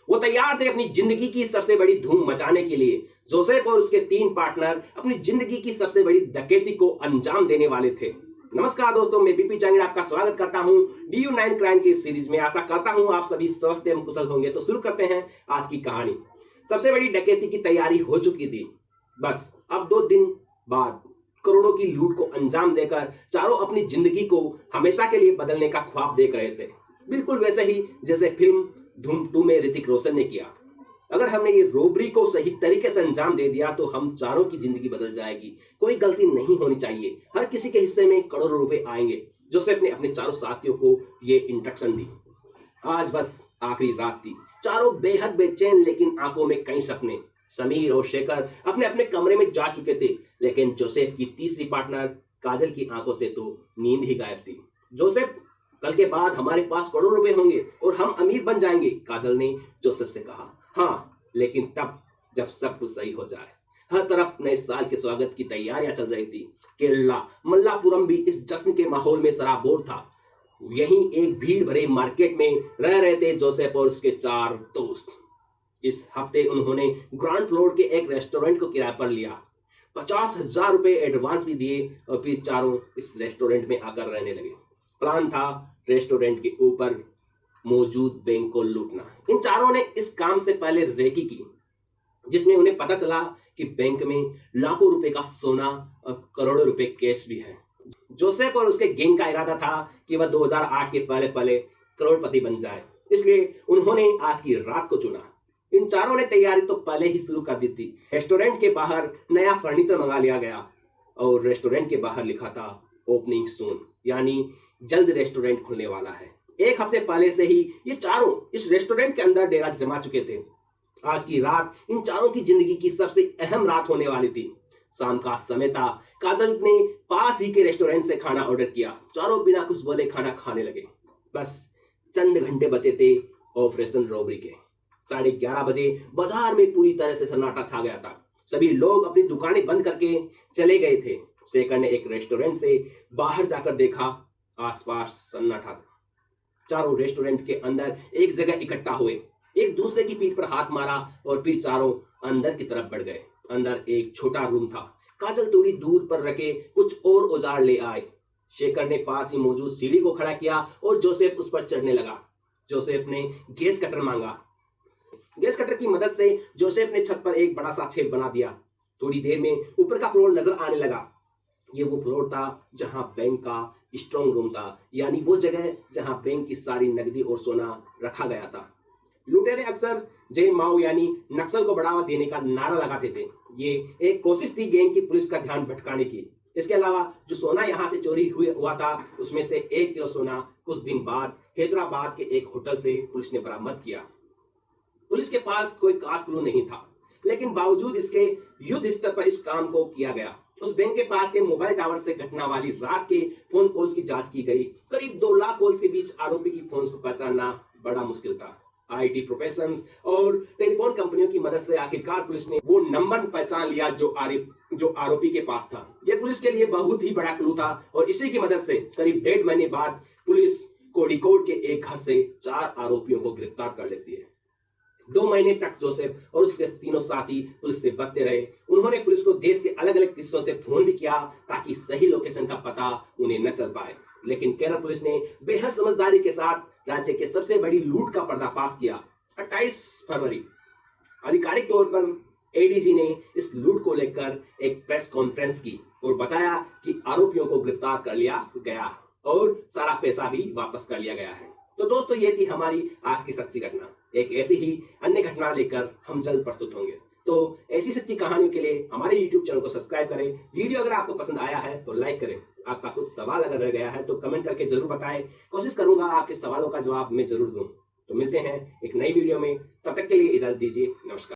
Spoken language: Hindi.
वो तैयार थे अपनी जिंदगी की सबसे बड़ी धूम मचाने के लिए। जोसेफ और उसके 3 पार्टनर अपनी जिंदगी की सबसे बड़ी डकैती को अंजाम देने वाले थे। नमस्कार दोस्तों, मैं बीपी चांगड़ आपका स्वागत करता हूं DU9 क्राइम की सीरीज में। आशा करता हूं आप सभी स्वस्थ एवं कुशल होंगे। तो शुरू करते हैं आज की कहानी। सबसे बड़ी डकैती की तैयारी हो चुकी थी। बस अब 2 दिन बाद करोड़ों की लूट को अंजाम देकर चारों अपनी जिंदगी को हमेशा के लिए बदलने का ख्वाब देख रहे थे। बिल्कुल वैसे ही जैसे फिल्म धूम 2 में ऋतिक रोशन ने किया। अगर हमने ये रोबरी को सही तरीके से अंजाम दे दिया तो हम चारों की जिंदगी बदल जाएगी। कोई गलती नहीं होनी चाहिए, हर किसी के हिस्से में करोड़ों रुपए आएंगे। जोसेफ ने अपने चारों साथियों को ये इंस्ट्रक्शन दी। आज बस आखिरी रात थी। चारों बेहद बेचैन, लेकिन आंखों में कई सपने। समीर और शेखर अपने अपने कमरे में जा चुके थे, लेकिन जोसेफ की तीसरी पार्टनर काजल की आंखों से तो नींद ही गायब थी। जोसेफ, कल के बाद हमारे पास करोड़ों रुपए होंगे और हम अमीर बन जाएंगे, काजल ने जोसेफ से कहा। हाँ, लेकिन तब जब सब कुछ सही हो जाए। हर तरफ नए साल के स्वागत की तैयारियां चल रही थी। केरला मल्लापुरम भी इस जश्न के माहौल में सराबोर था। यहीं एक भीड़ भरे मार्केट में रह रहे थे जोसेफ और उसके 4 दोस्त। इस हफ्ते उन्होंने ग्राउंड फ्लोर के एक रेस्टोरेंट को किराए पर लिया। 50,000 रुपए एडवांस भी दिए और फिर चारों इस रेस्टोरेंट में आकर रहने लगे। प्लान था रेस्टोरेंट के ऊपर मौजूद बैंक को लूटना। इन चारों ने इस काम से पहले रेकी की, जिसमें उन्हें पता चला कि बैंक में लाखों रुपए का सोना और करोड़ों रुपए कैश भी है। जोसेफ और उसके गैंग का इरादा था कि वह 2008 के पहले पहले करोड़पति बन जाए, इसलिए उन्होंने आज की रात को चुना। इन चारों ने तैयारी तो पहले ही शुरू कर दी थी। रेस्टोरेंट के बाहर नया फर्नीचर मंगा लिया गया और रेस्टोरेंट के बाहर लिखा था ओपनिंग सून, यानी जल्द रेस्टोरेंट खुलने वाला है। एक हफ्ते पहले से ही ये चारों इस रेस्टोरेंट के अंदर डेरा जमा चुके थे। आज की रात इन चारों की जिंदगी की सबसे अहम रात होने वाली थी। शाम का समय था। काजल ने पास ही के रेस्टोरेंट से खाना ऑर्डर किया। चारों बिना कुछ बोले खाना खाने लगे। बस चंद घंटे बचे थे ऑपरेशन रॉबरी के। 11:30 बजे बाजार में पूरी तरह से सन्नाटा छा गया था। सभी लोग अपनी दुकानें बंद करके चले गए थे। शेखर ने एक रेस्टोरेंट से बाहर जाकर देखा, आसपास सन्नाटा था। चारों रेस्टोरेंट के अंदर एक जगह इकट्ठा हुए, एक दूसरे की पीठ पर हाथ मारा और फिर चारों अंदर की तरफ बढ़ गए। अंदर एक छोटा रूम था। काजल थोड़ी दूर पर रखे कुछ और औजार ले आए। शेखर ने पास ही मौजूद सीढ़ी को खड़ा किया और जोसेफ उस पर चढ़ने लगा। जोसेफ ने गैस कटर मांगा। गैस कटर की मदद से जोसेफ ने छत पर एक बड़ा सा छेद बना दिया। थोड़ी देर में ऊपर का फ्लोर नजर आने लगा। ये वो फ्लोर था जहां बैंक का स्ट्रॉन्ग रूम था, यानी वो जगह जहां बैंक की सारी नकदी और सोना रखा गया था। लुटेरे अक्सर जय माओ यानी नक्सल को बढ़ावा देने का नारा लगाते थे। ये एक कोशिश थी गैंग की पुलिस का ध्यान भटकाने की। इसके अलावा जो सोना यहाँ से चोरी हुआ था, उसमें से 1 किलो सोना कुछ दिन बाद हैदराबाद के एक होटल से पुलिस ने बरामद किया। पुलिस के पास कोई खास क्लू नहीं था, लेकिन बावजूद इसके युद्ध स्तर पर इस काम को किया गया। उस बैंक के पास के मोबाइल टावर से घटना वाली रात के फोन कॉल्स की जांच की गई। करीब 2 लाख कॉल्स के बीच आरोपी की फोन को पहचानना बड़ा मुश्किल था। आईटी प्रोफेशनल्स और टेलीफोन कंपनियों की मदद से आखिरकार पुलिस ने वो नंबर पहचान लिया जो आरोपी के पास था। यह पुलिस के लिए बहुत ही बड़ा क्लू था और इसी की मदद से करीब 1.5 महीने बाद पुलिस कोड़िकोड के एक घर से 4 आरोपियों को गिरफ्तार कर लेती है। 2 महीने तक जोसेफ और उसके तीनों साथी पुलिस से बचते रहे। उन्होंने पुलिस को देश के अलग अलग हिस्सों से फोन भी किया ताकि सही लोकेशन का पता उन्हें न चल पाए, लेकिन केरल पुलिस ने बेहद समझदारी के साथ राज्य के सबसे बड़ी लूट का पर्दाफाश किया। 28 फरवरी आधिकारिक तौर पर एडीजी ने इस लूट को लेकर एक प्रेस कॉन्फ्रेंस की और बताया कि आरोपियों को गिरफ्तार कर लिया गया और सारा पैसा भी वापस कर लिया गया है। तो दोस्तों, ये थी हमारी आज की सच्ची घटना। एक ऐसी ही अन्य घटना लेकर हम जल्द प्रस्तुत होंगे। तो ऐसी सच्ची कहानियों के लिए हमारे YouTube चैनल को सब्सक्राइब करें। वीडियो अगर आपको पसंद आया है तो लाइक करें। आपका कुछ सवाल अगर रह गया है तो कमेंट करके जरूर बताएं। कोशिश करूंगा आपके सवालों का जवाब मैं जरूर दूं। तो मिलते हैं एक नई वीडियो में, तब तक के लिए इजाजत दीजिए। नमस्कार।